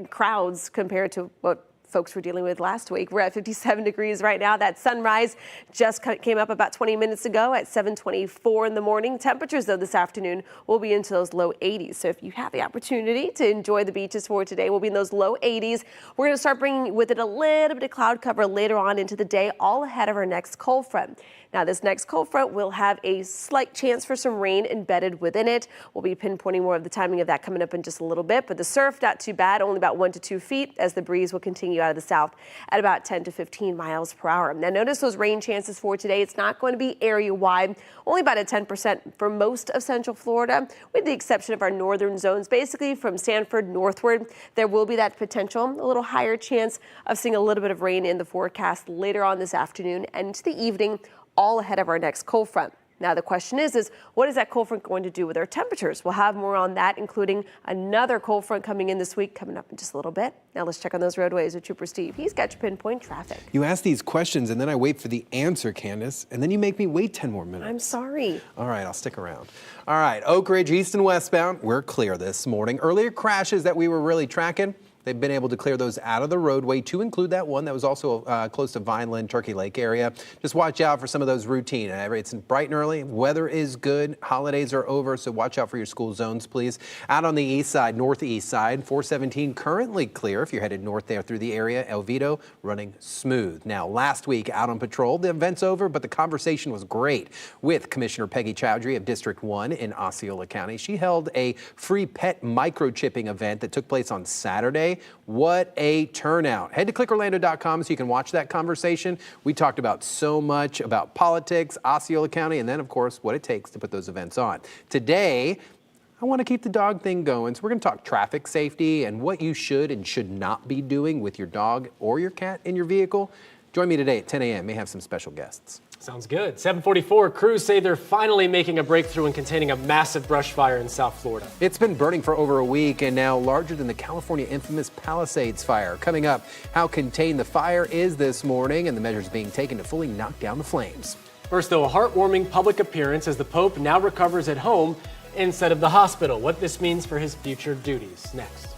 crowds compared to what folks were dealing with last week. We're at 57 degrees right now. That sunrise just came up about 20 minutes ago at 7:24 in the morning. Temperatures, though, this afternoon will be into those low 80s. So if you have the opportunity to enjoy the beaches for today, we'll be in those low 80s. We're going to start bringing with it a little bit of cloud cover later on into the day, all ahead of our next cold front. Now, this next cold front will have a slight chance for some rain embedded within it. We'll be pinpointing more of the timing of that coming up in just a little bit, but the surf, not too bad, only about 1 to 2 feet as the breeze will continue out of the south at about 10 to 15 miles per hour. Now, notice those rain chances for today. It's not going to be area-wide, only about a 10% for most of Central Florida, with the exception of our northern zones. Basically, from Sanford northward, there will be that potential, a little higher chance of seeing a little bit of rain in the forecast later on this afternoon and into the evening, all ahead of our next cold front. Now the question is what is that cold front going to do with our temperatures? We'll have more on that, including another cold front coming in this week, coming up in just a little bit. Now let's check on those roadways with Trooper Steve. He's got your pinpoint traffic. You ask these questions and then I wait for the answer, Candace, and then you make me wait 10 more minutes. I'm sorry. All right, I'll stick around. All right, Oak Ridge, east and westbound, we're clear this morning. Earlier crashes that we were really tracking, they've been able to clear those out of the roadway, to include that one that was also close to Vineland, Turkey Lake area. Just watch out for some of those routine. It's bright and early. Weather is good. Holidays are over, so watch out for your school zones, please. Out on the east side, northeast side, 417 currently clear if you're headed north there through the area. El Vido running smooth. Now, last week out on patrol, the event's over, but the conversation was great with Commissioner Peggy Chowdhury of District 1 in Osceola County. She held a free pet microchipping event that took place on Saturday. What a turnout. Head to clickorlando.com so you can watch that conversation. We talked about so much about politics, Osceola County, and then, of course, what it takes to put those events on. Today, I want to keep the dog thing going, so we're going to talk traffic safety and what you should and should not be doing with your dog or your cat in your vehicle. Join me today at 10 a.m. May have some special guests. Sounds good. 7:44, crews say they're finally making a breakthrough in containing a massive brush fire in South Florida. It's been burning for over a week and now larger than the California infamous Palisades fire. Coming up, how contained the fire is this morning and the measures being taken to fully knock down the flames. First, though, a heartwarming public appearance as the Pope now recovers at home instead of the hospital. What this means for his future duties. Next.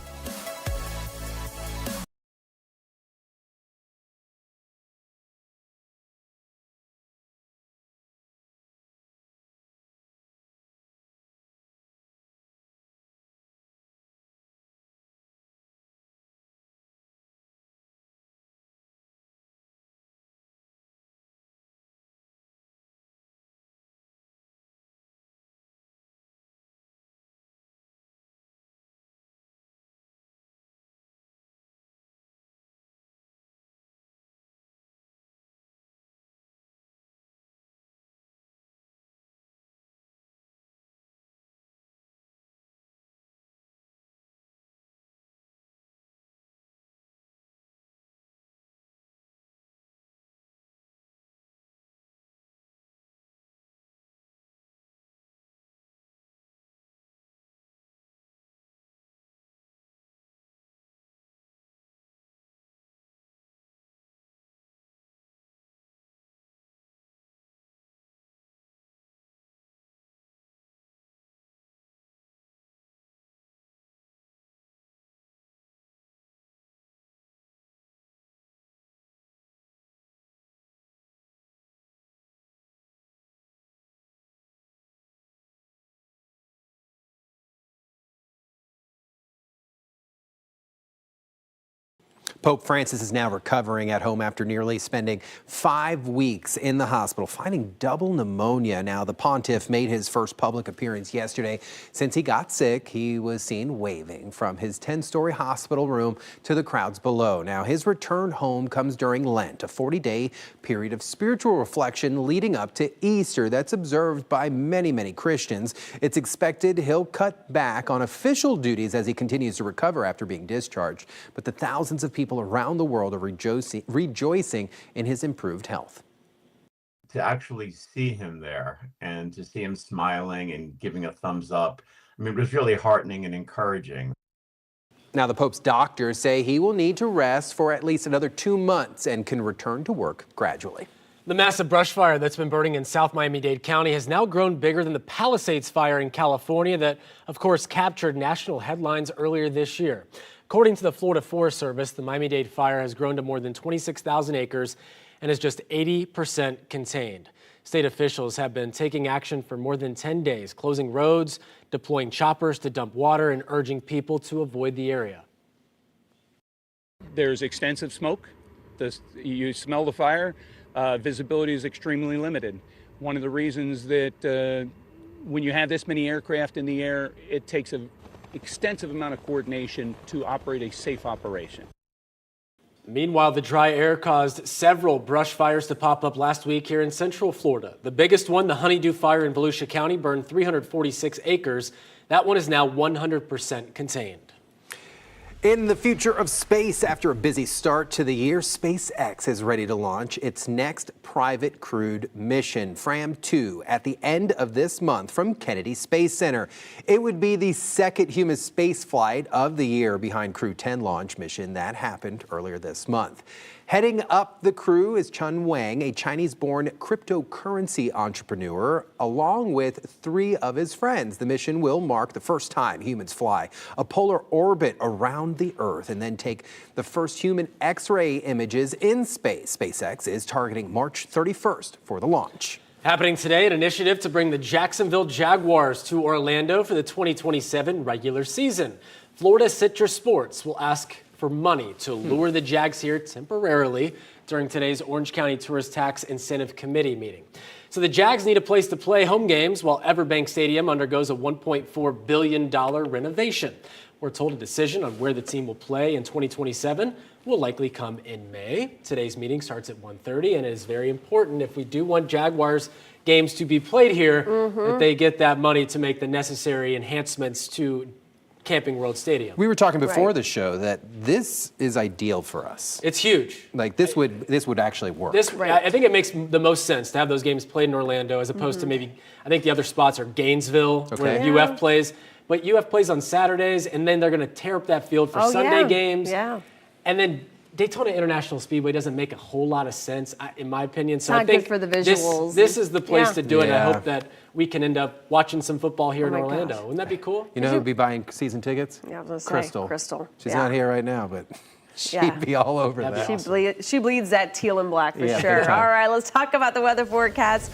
Pope Francis is now recovering at home after nearly spending 5 weeks in the hospital, fighting double pneumonia. Now, the pontiff made his first public appearance yesterday. Since he got sick, he was seen waving from his 10-story hospital room to the crowds below. Now, his return home comes during Lent, a 40-day period of spiritual reflection leading up to Easter that's observed by many Christians. It's expected he'll cut back on official duties as he continues to recover after being discharged. But the thousands of people around the world are rejoicing in his improved health. To actually see him there and to see him smiling and giving a thumbs up, I mean, it was really heartening and encouraging. Now, the Pope's doctors say he will need to rest for at least another 2 months and can return to work gradually. The massive brush fire that's been burning in South Miami-Dade County has now grown bigger than the Palisades fire in California that, of course, captured national headlines earlier this year. According to the Florida Forest Service, the Miami-Dade fire has grown to more than 26,000 acres and is just 80% contained. State officials have been taking action for more than 10 days, closing roads, deploying choppers to dump water, and urging people to avoid the area. There's extensive smoke. You smell the fire. Visibility is extremely limited. One of the reasons that when you have this many aircraft in the air, it takes an extensive amount of coordination to operate a safe operation. Meanwhile, the dry air caused several brush fires to pop up last week here in Central Florida. The biggest one, the Honeydew Fire in Volusia County, burned 346 acres. That one is now 100% contained. In the future of space, after a busy start to the year, SpaceX is ready to launch its next private crewed mission, Fram-2, at the end of this month from Kennedy Space Center. It would be the second human space flight of the year behind Crew 10 launch mission that happened earlier this month. Heading up the crew is Chun Wang, a Chinese-born cryptocurrency entrepreneur, along with 3 of his friends. The mission will mark the first time humans fly a polar orbit around the Earth and then take the first human X-ray images in space. SpaceX is targeting March 31st for the launch. Happening today, an initiative to bring the Jacksonville Jaguars to Orlando for the 2027 regular season. Florida Citrus Sports will ask for money to lure the Jags here temporarily during today's Orange County Tourist Tax Incentive Committee meeting. So the Jags need a place to play home games while Everbank Stadium undergoes a $1.4 billion renovation. We're told a decision on where the team will play in 2027 will likely come in May. Today's meeting starts at 1:30, and it is very important if we do want Jaguars games to be played here, that they get that money to make the necessary enhancements to Camping World Stadium. We were talking before the show that this is ideal for us. It's huge. Like this would actually work. I think it makes the most sense to have those games played in Orlando as opposed to maybe, I think the other spots are Gainesville, where UF plays. But UF plays on Saturdays, and then they're going to tear up that field for Sunday games. Yeah. And then Daytona International Speedway doesn't make a whole lot of sense, in my opinion. So I think good for the visuals. This is the place to do it. I hope that we can end up watching some football here in Orlando. Wouldn't that be cool? You know who'd be buying season tickets? Yeah, I was going to say Crystal. She's not here right now, but she'd be all over that. She bleeds that teal and black for Yeah, sure. big time. All right, let's talk about the weather forecast.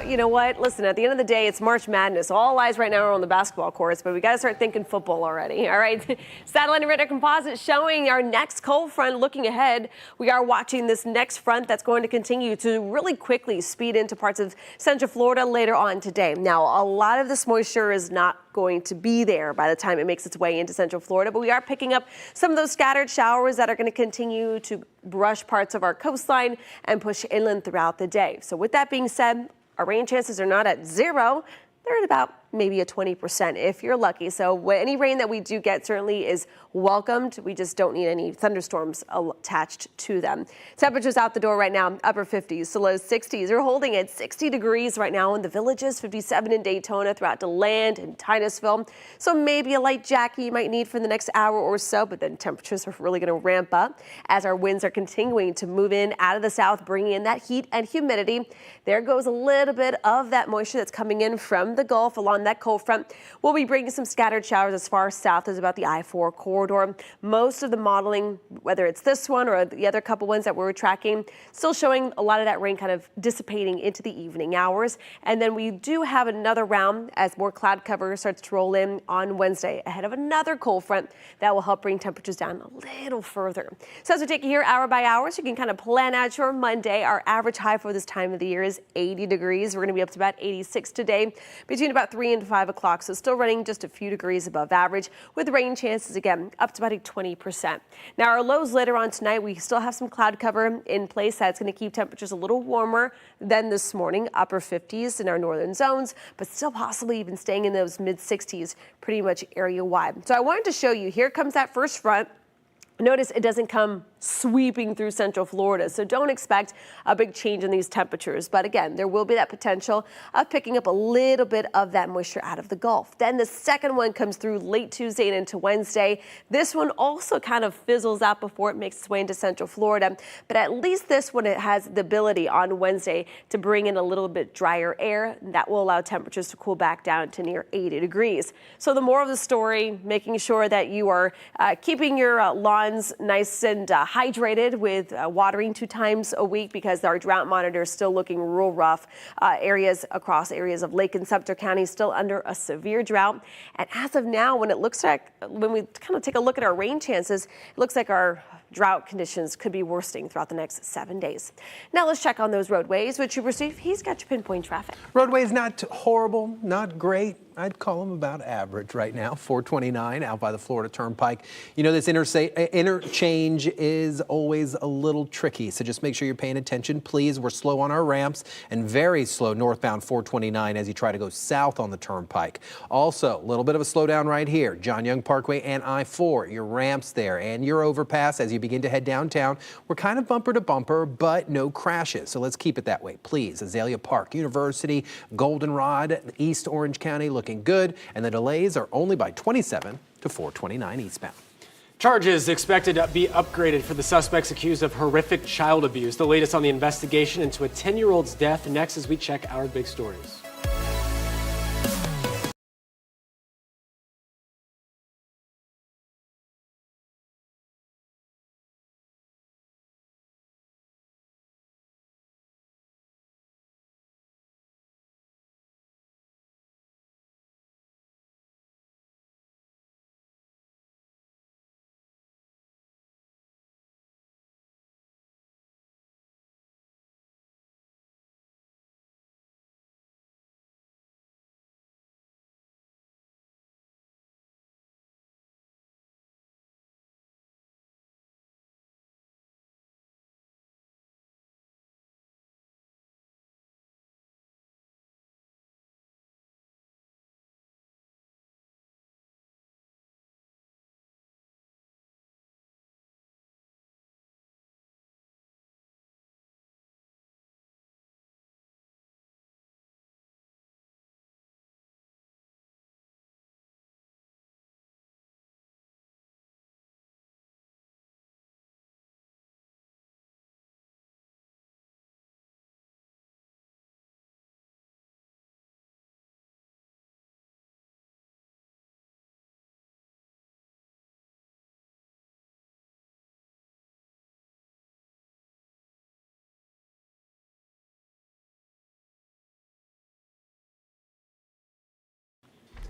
You know what? Listen, at the end of the day, it's March Madness. All eyes right now are on the basketball courts, but we got to start thinking football already. All right. Satellite and radar composite showing our next cold front. Looking ahead, we are watching this next front that's going to continue to really quickly speed into parts of Central Florida later on today. Now, a lot of this moisture is not going to be there by the time it makes its way into Central Florida, but we are picking up some of those scattered showers that are going to continue to brush parts of our coastline and push inland throughout the day. So with that being said, our rain chances are not at 0. They're at about maybe a 20% if you're lucky. So any rain that we do get certainly is welcomed. We just don't need any thunderstorms attached to them. Temperatures out the door right now, upper 50s to low 60s. We're holding at 60 degrees right now in the Villages, 57 in Daytona, throughout DeLand and Titusville. So maybe a light jacket you might need for the next hour or so, but then temperatures are really going to ramp up as our winds are continuing to move in out of the south, bringing in that heat and humidity. There goes a little bit of that moisture that's coming in from the Gulf along one. That cold front will be bringing some scattered showers as far south as about the I-4 corridor. Most of the modeling, whether it's this one or the other couple ones that we're tracking, still showing a lot of that rain kind of dissipating into the evening hours. And then we do have another round as more cloud cover starts to roll in on Wednesday ahead of another cold front that will help bring temperatures down a little further. So as we take you here hour by hour, so you can kind of plan out your Monday. Our average high for this time of the year is 80 degrees. We're going to be up to about 86 today between about 3 and 5 o'clock. So still running just a few degrees above average with rain chances again up to about a 20%. Now our lows later on tonight, we still have some cloud cover in place. That's going to keep temperatures a little warmer than this morning, upper 50s in our northern zones, but still possibly even staying in those mid 60s pretty much area wide. So I wanted to show you, here comes that first front. Notice it doesn't come sweeping through central Florida, so don't expect a big change in these temperatures. But again, there will be that potential of picking up a little bit of that moisture out of the Gulf. Then the second one comes through late Tuesday and into Wednesday. This one also kind of fizzles out before it makes its way into central Florida. But at least this one, it has the ability on Wednesday to bring in a little bit drier air. That will allow temperatures to cool back down to near 80 degrees. So the moral of the story, making sure that you are keeping your lawns nice and hydrated with watering 2 times a week, because our drought monitor is still looking real rough. Areas of Lake and Sumter County still under a severe drought. And as of now, when we kind of take a look at our rain chances, it looks like our drought conditions could be worsening throughout the next 7 days. Now let's check on those roadways with Trooper Steve. He's got your pinpoint traffic. Roadways not horrible, not great. I'd call them about average right now. 429 out by the Florida Turnpike. You know, this interchange is always a little tricky, so just make sure you're paying attention, please. We're slow on our ramps and very slow northbound 429 as you try to go south on the Turnpike. Also, a little bit of a slowdown right here. John Young Parkway and I-4. Your ramps there and your overpass as you begin to head downtown. We're kind of bumper to bumper, but no crashes, so let's keep it that way, please. Azalea Park, University, Goldenrod, East Orange County looking good, and the delays are only by 27 to 429 eastbound. Charges expected to be upgraded for the suspects accused of horrific child abuse. The latest on the investigation into a 10-year-old's death next as we check our big stories.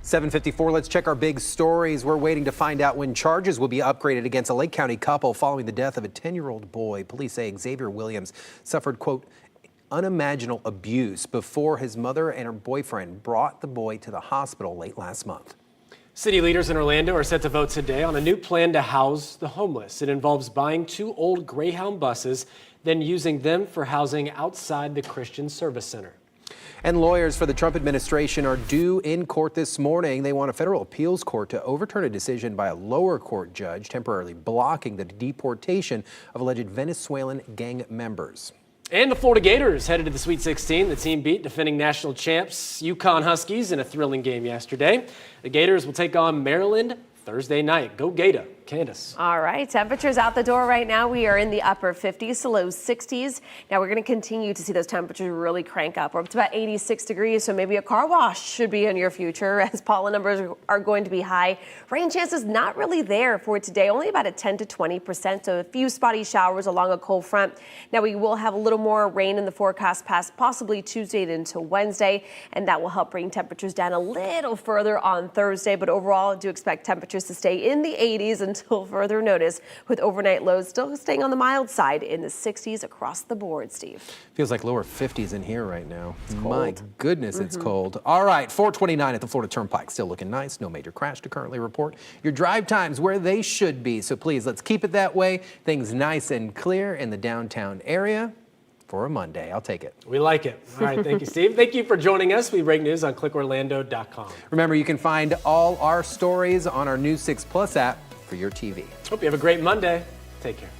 .754, let's check our big stories. We're waiting to find out when charges will be upgraded against a Lake County couple following the death of a 10-year-old boy. Police say Xavier Williams suffered, quote, unimaginable abuse before his mother and her boyfriend brought the boy to the hospital late last month. City leaders in Orlando are set to vote today on a new plan to house the homeless. It involves buying 2 old Greyhound buses, then using them for housing outside the Christian Service Center. And lawyers for the Trump administration are due in court this morning. They want a federal appeals court to overturn a decision by a lower court judge temporarily blocking the deportation of alleged Venezuelan gang members. And the Florida Gators headed to the Sweet 16. The team beat defending national champs UConn Huskies in a thrilling game yesterday. The Gators will take on Maryland Thursday night. Go Gator. Candace. All right, temperatures out the door right now. We are in the upper 50s to low 60s. Now we're going to continue to see those temperatures really crank up. We're up to about 86 degrees, so maybe a car wash should be in your future as pollen numbers are going to be high. Rain chances not really there for today, only about a 10 to 20%, so a few spotty showers along a cold front. Now we will have a little more rain in the forecast past possibly Tuesday into Wednesday, and that will help bring temperatures down a little further on Thursday, but overall do expect temperatures to stay in the 80s until further notice, with overnight lows still staying on the mild side in the 60s across the board, Steve. Feels like lower 50s in here right now. It's My cold. goodness, it's cold. All right, 429 at the Florida Turnpike. Still looking nice. No major crash to currently report. Your drive times where they should be. So please, let's keep it that way. Things nice and clear in the downtown area for a Monday. I'll take it. We like it. All right, thank you, Steve. Thank you for joining us. We break news on clickorlando.com. Remember, you can find all our stories on our new 6 Plus app for your TV. Hope you have a great Monday. Take care.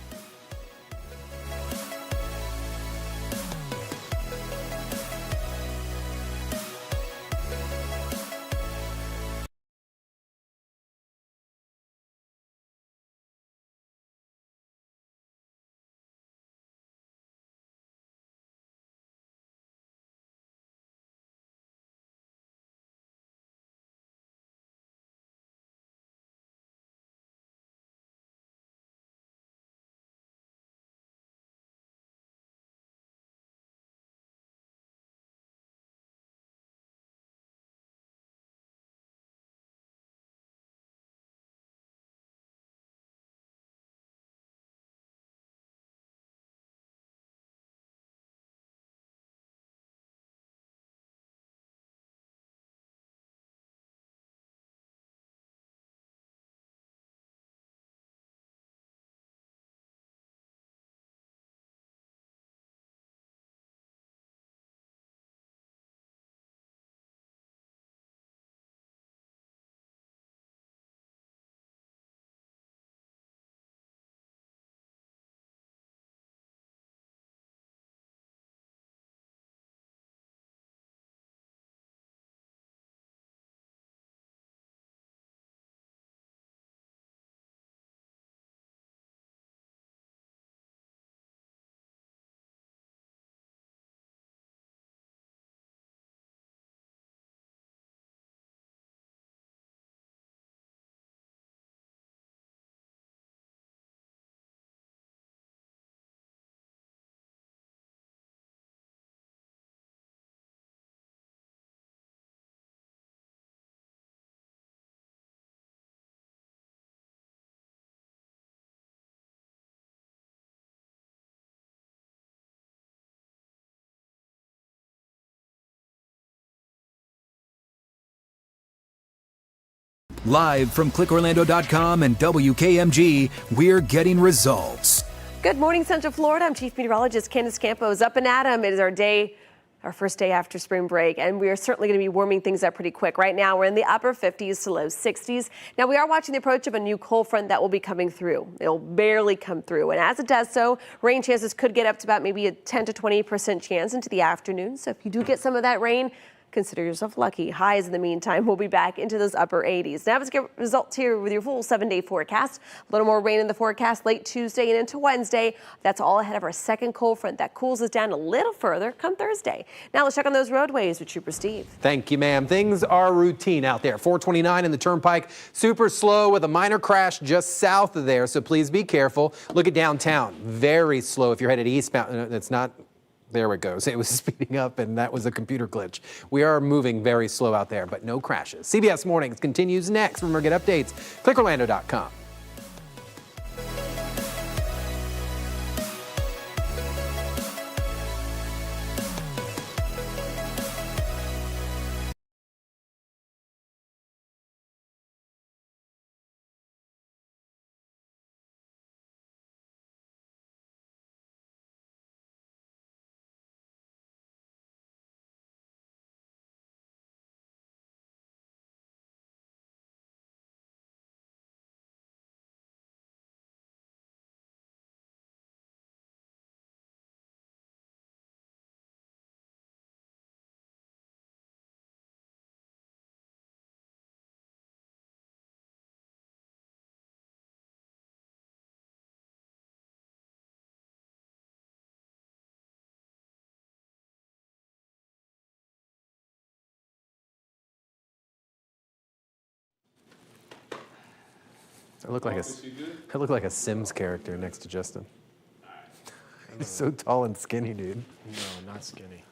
Live from clickorlando.com and WKMG, we're getting results. Good morning, Central Florida. I'm Chief Meteorologist Candace Campos. Up and at 'em. It is our first day after spring break, and we are certainly going to be warming things up pretty quick. Right now, we're in the upper 50s to low 60s. Now, we are watching the approach of a new cold front that will be coming through. It'll barely come through, and as it does so, rain chances could get up to about maybe a 10 to 20% chance into the afternoon. So if you do get some of that rain, consider yourself lucky. Highs in the meantime will be back into those upper 80s. Now let's get results here with your full 7-day forecast. A little more rain in the forecast late Tuesday and into Wednesday. That's all ahead of our second cold front that cools us down a little further come Thursday. Now let's check on those roadways with Trooper Steve. Thank you, ma'am. Things are routine out there. 429 in the Turnpike, super slow with a minor crash just south of there, so please be careful. Look at downtown, very slow if you're headed eastbound. It's not. There it goes. It was speeding up, and that was a computer glitch. We are moving very slow out there, but no crashes. CBS Mornings continues next. Remember, get updates, clickorlando.com. I look like a Sims character next to Justin. He's so tall and skinny, dude. No, not skinny.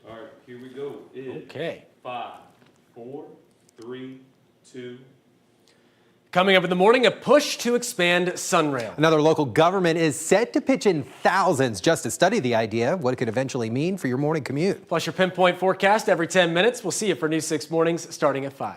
All right, here we go. Okay. 5, 4, 3, 2. Coming up in the morning, a push to expand Sunrail. Another local government is set to pitch in thousands just to study the idea, what it could eventually mean for your morning commute. Plus your pinpoint forecast every 10 minutes. We'll see you for News 6 Mornings starting at 5.